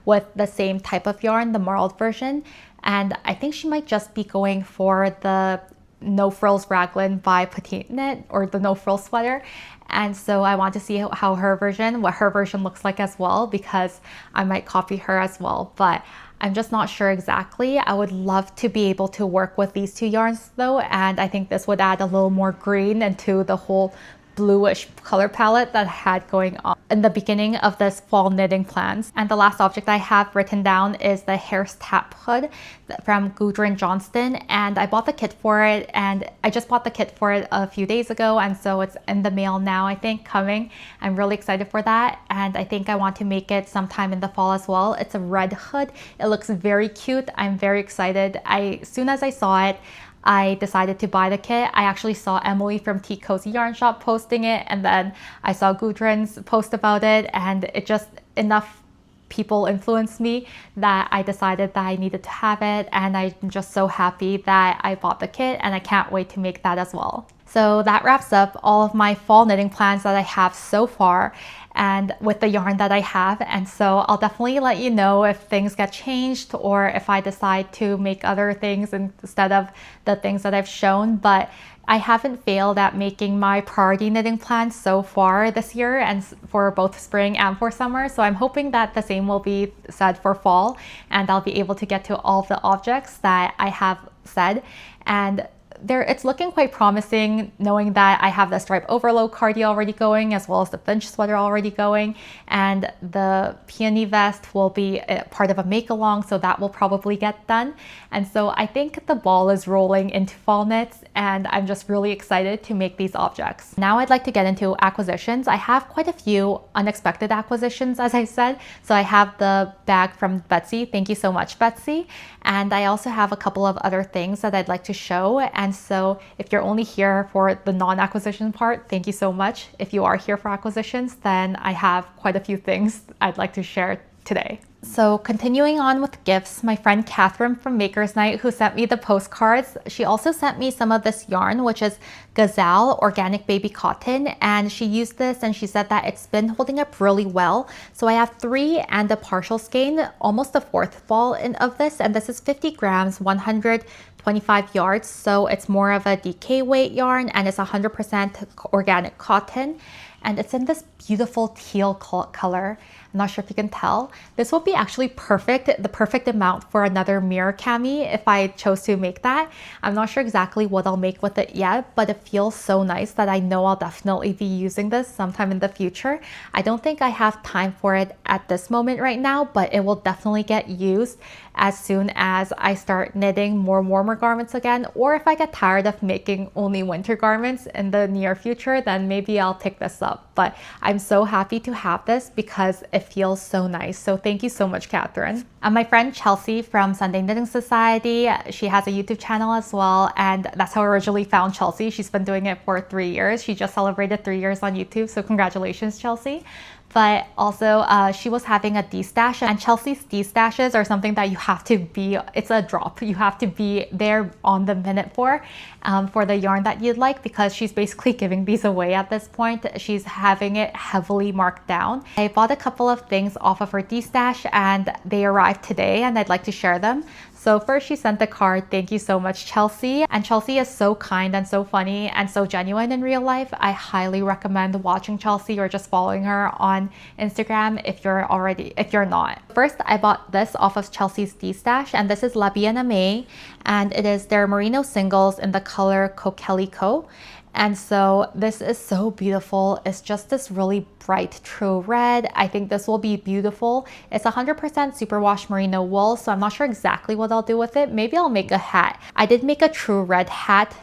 with the same type of yarn, the marled version, and I think she might just be going for the No Frills Raglan by Petite Knit, or the No Frills sweater. And so I want to see what her version looks like as well, because I might copy her as well, but I'm just not sure exactly. I would love to be able to work with these 2 yarns though, and I think this would add a little more green into the whole bluish color palette that I had going on. in the beginning of this fall knitting plans. And the last object I have written down is the Hairst Hap Hood from Gudrun Johnston, and I bought the kit for it, and I just bought the kit for it a few days ago, and so it's in the mail now, I think, coming. I'm really excited for that, and I think I want to make it sometime in the fall as well. It's a red hood. It looks very cute. I'm very excited. As soon as I saw it, I decided to buy the kit. I actually saw Emily from Tea Cozy Yarn Shop posting it, and then I saw Gudrun's post about it, and it just enough people influenced me that I decided that I needed to have it, and I'm just so happy that I bought the kit, and I can't wait to make that as well. So that wraps up all of my fall knitting plans that I have so far, and with the yarn that I have. And so I'll definitely let you know if things get changed or if I decide to make other things instead of the things that I've shown. But I haven't failed at making my priority knitting plans so far this year, and for both spring and for summer. So I'm hoping that the same will be said for fall, and I'll be able to get to all of the objects that I have said. And it's looking quite promising, knowing that I have the stripe overload Cardi already going, as well as the Finch Sweater already going, and the Peony Vest will be part of a make along, so that will probably get done. And so I think the ball is rolling into fall knits, and I'm just really excited to make these objects. Now I'd like to get into acquisitions. I have quite a few unexpected acquisitions, as I said. So I have the bag from Betsy. Thank you so much, Betsy. And I also have a couple of other things that I'd like to show. And so if you're only here for the non-acquisition part, thank you so much. If you are here for acquisitions, then I have quite a few things I'd like to share today. So continuing on with gifts, my friend Catherine from Maker's Night, who sent me the postcards, she also sent me some of this yarn, which is Gazelle Organic Baby Cotton, and she used this and she said that it's been holding up really well. So I have 3 and a partial skein, almost a fourth ball of this, and this is 50 grams, 125 yards. So it's more of a DK weight yarn, and it's 100% organic cotton, and it's in this beautiful teal color. I'm not sure if you can tell. This will be actually perfect, the perfect amount for another Mirror Cami if I chose to make that. I'm not sure exactly what I'll make with it yet, but it feels so nice that I know I'll definitely be using this sometime in the future. I don't think I have time for it at this moment right now, but it will definitely get used as soon as I start knitting more warmer garments again, or if I get tired of making only winter garments in the near future, then maybe I'll pick this up. But I'm so happy to have this because it feels so nice. So thank you so much, Catherine. And my friend Chelsea from Sunday Knitting Society, she has a YouTube channel as well, and that's how I originally found Chelsea. She's been doing it for 3 years. She just celebrated 3 years on YouTube, so congratulations, Chelsea. But also she was having a D-stash, and Chelsea's D-stashes are something that you have to be, it's a drop. You have to be there on the minute for the yarn that you'd like, because she's basically giving these away at this point. She's having it heavily marked down. I bought a couple of things off of her D-stash and they arrived today, and I'd like to share them. So first she sent the card. Thank you so much, Chelsea. And Chelsea is so kind and so funny and so genuine in real life. I highly recommend watching Chelsea or just following her on Instagram if you're not. First, I bought this off of Chelsea's D-stash, and this is LYS, and it is their merino singles in the color Cocalico. And so this is so beautiful. It's just this really bright true red. I think this will be beautiful. It's 100% superwash merino wool, so I'm not sure exactly what I'll do with it. Maybe I'll make a hat. I did make a true red hat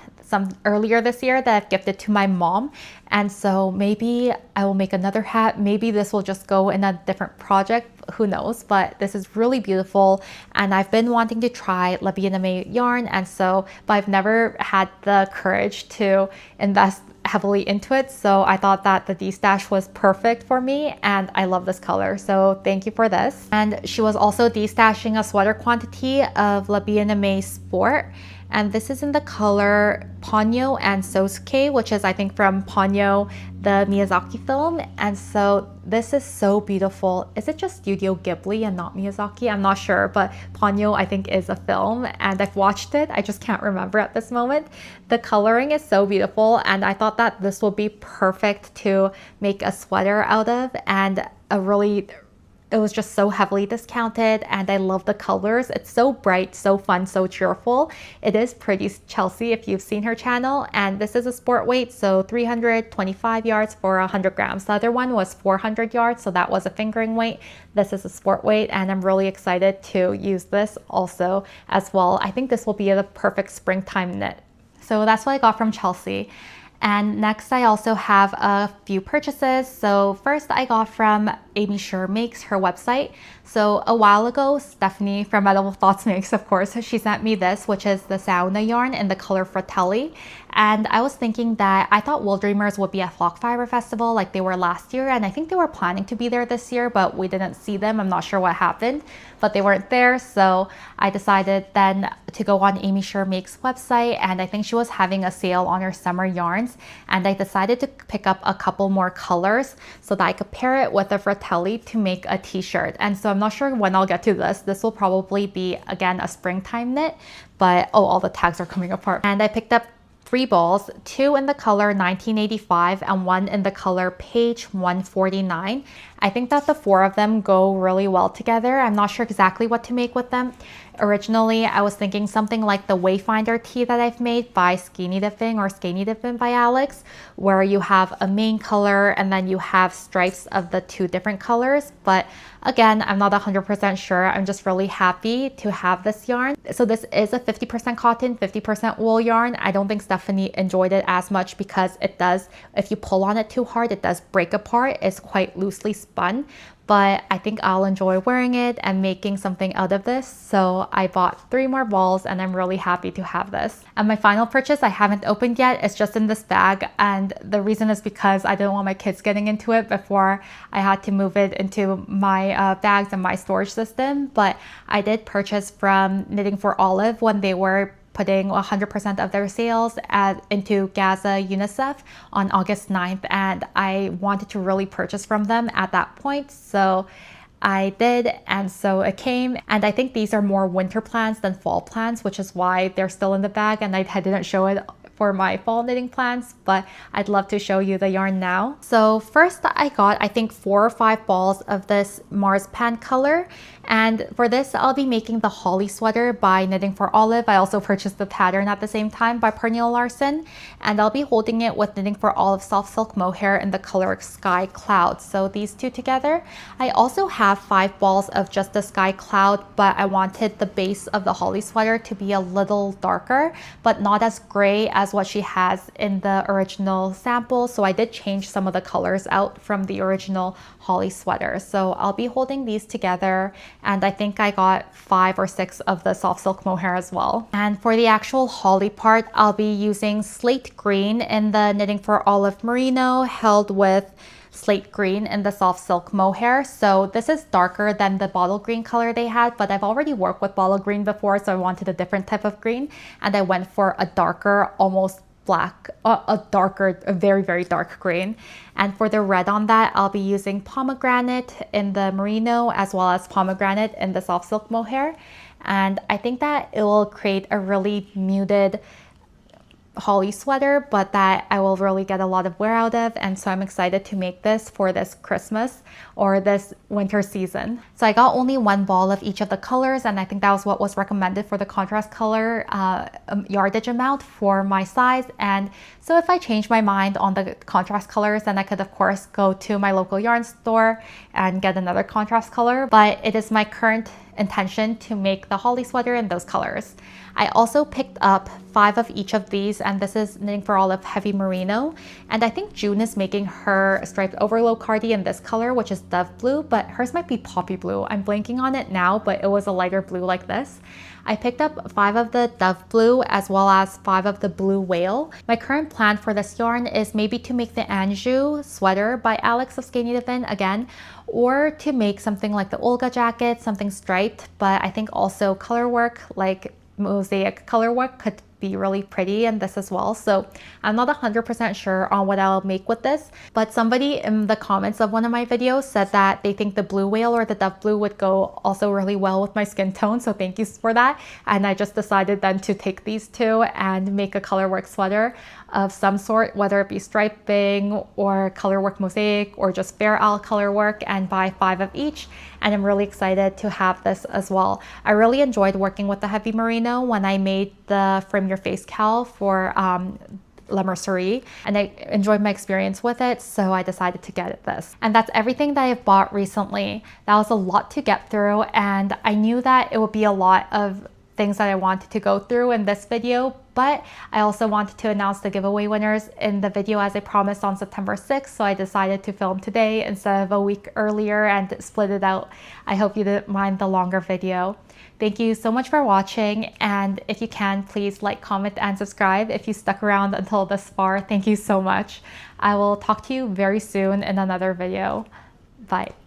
earlier this year that I've gifted to my mom, and so maybe I will make another hat. Maybe this will just go in a different project, who knows. But this is really beautiful, and I've been wanting to try LYS yarn, and so but I've never had the courage to invest heavily into it, so I thought that the D-stash was perfect for me, and I love this color, so thank you for this. And she was also D-stashing a sweater quantity of LYS Sport, and this is in the color Ponyo and Sosuke, which is I think from Ponyo, the Miyazaki film. And so this is so beautiful. Is it just Studio Ghibli and not Miyazaki? I'm not sure, but Ponyo I think is a film, and I've watched it. I just can't remember at this moment. The coloring is so beautiful, and I thought that this will be perfect to make a sweater out of, and a really it was just so heavily discounted, and I love the colors. It's so bright, so fun, so cheerful. It is pretty Chelsea if you've seen her channel, and this is a sport weight, so 325 yards for 100 grams. The other one was 400 yards, so that was a fingering weight. This is a sport weight, and I'm really excited to use this also as well. I think this will be the perfect springtime knit. So that's what I got from Chelsea. And next I also have a few purchases. So first I got from Amy Sure Makes, her website. So a while ago, Stephanie from Edible Thoughts Makes, of course, she sent me this, which is the sauna yarn in the color Fratelli. And I was thinking that I thought Wool Dreamers would be at Flock Fiber Festival like they were last year. And I think they were planning to be there this year, but we didn't see them. I'm not sure what happened, but they weren't there. So I decided then to go on Amy Sure Makes website. And I think she was having a sale on her summer yarns. And I decided to pick up a couple more colors so that I could pair it with a Fratelli to make a t-shirt. And so I'm not sure when I'll get to this. This will probably be, again, a springtime knit, but oh, all the tags are coming apart. And I picked up 3 balls, 2 in the color 1985 and 1 in the color page 149. I think that the 4 of them go really well together. I'm not sure exactly what to make with them. Originally, I was thinking something like the Wayfinder tee that I've made by Skinny Dipping or Skinny Dipping by Alex, where you have a main color and then you have stripes of the 2 different colors. But again, I'm not 100% sure. I'm just really happy to have this yarn. So this is a 50% cotton, 50% wool yarn. I don't think Stephanie enjoyed it as much because it does, if you pull on it too hard, it does break apart. It's quite loosely spun, but I think I'll enjoy wearing it and making something out of this. So I bought 3 more balls and I'm really happy to have this. And my final purchase I haven't opened yet. It's just in this bag, and the reason is because I didn't want my kids getting into it before I had to move it into my bags and my storage system. But I did purchase from Knitting for Olive when they were putting 100% of their sales into Gaza UNICEF on August 9th, and I wanted to really purchase from them at that point. So I did, and so it came, and I think these are more winter plants than fall plants, which is why they're still in the bag, and I didn't show it for my fall knitting plans, but I'd love to show you the yarn now. So first I got, I think 4 or 5 balls of this marzipan color, and for this I'll be making the holly sweater by Knitting for Olive. I also purchased the pattern at the same time by Pernille Larsen, and I'll be holding it with Knitting for Olive soft silk mohair in the color Sky Cloud. So these 2 together. I also have 5 balls of just the Sky Cloud, but I wanted the base of the holly sweater to be a little darker, but not as gray as what she has in the original sample. So I did change some of the colors out from the original holly sweater. So I'll be holding these together, and I think I got 5 or 6 of the soft silk mohair as well. And for the actual holly part, I'll be using slate green in the Knitting for Olive merino, held with slate green in the soft silk mohair. So this is darker than the bottle green color they had, but I've already worked with bottle green before, so I wanted a different type of green, and I went for a darker, almost black, a very, very dark green. And for the red on that, I'll be using pomegranate in the merino as well as pomegranate in the soft silk mohair. And I think that it will create a really muted holly sweater, but that I will really get a lot of wear out of, and so I'm excited to make this for this Christmas or this winter season. So I got only 1 ball of each of the colors, and I think that was what was recommended for the contrast color yardage amount for my size. And so if I change my mind on the contrast colors, then I could of course go to my local yarn store and get another contrast color, but it is my current intention to make the holly sweater in those colors. I also picked up 5 of each of these, and this is Knitting for Olive Heavy Merino, and I think June is making her striped overload Cardi in this color, which is Dove Blue, but hers might be Poppy Blue. I'm blanking on it now, but it was a lighter blue like this. I picked up 5 of the Dove Blue as well as 5 of the Blue Whale. My current plan for this yarn is maybe to make the Anjou sweater by Alex of Skinny Dipping again, or to make something like the Olga jacket, something striped, but I think also color work, like mosaic color work, could be really pretty in this as well. So I'm not 100% sure on what I'll make with this, but somebody in the comments of one of my videos said that they think the blue whale or the dove blue would go also really well with my skin tone. So thank you for that. And I just decided then to take these two and make a colorwork sweater of some sort, whether it be striping or colorwork mosaic or just bare owl colorwork, and buy 5 of each. And I'm really excited to have this as well. I really enjoyed working with the heavy merino when I made the Frame Your Face cowl for La Mercerie, and I enjoyed my experience with it, so I decided to get this. And that's everything that I've bought recently. That was a lot to get through, and I knew that it would be a lot of things that I wanted to go through in this video, but I also wanted to announce the giveaway winners in the video as I promised on September 6th, so I decided to film today instead of a week earlier and split it out. I hope you didn't mind the longer video. Thank you so much for watching, and if you can, please like, comment, and subscribe if you stuck around until this far. Thank you so much. I will talk to you very soon in another video. Bye.